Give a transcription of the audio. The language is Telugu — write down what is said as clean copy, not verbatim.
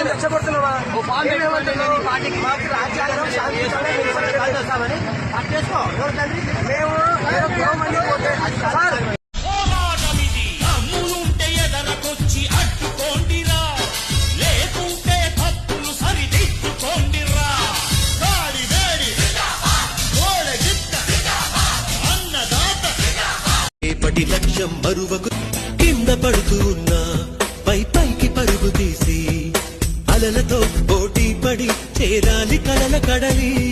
రెచ్చగొడుతున్నావా మాకు రాజ్యాంగం శాంతిస్తామని అట్టేసుకో మేము సార్ రేపటి లక్ష్యం మరువకు కింద పడుతూ ఉన్నా పైకి పరుగు తీసి అలలతో పోటీ పడి చేరాలి కలల కడలి.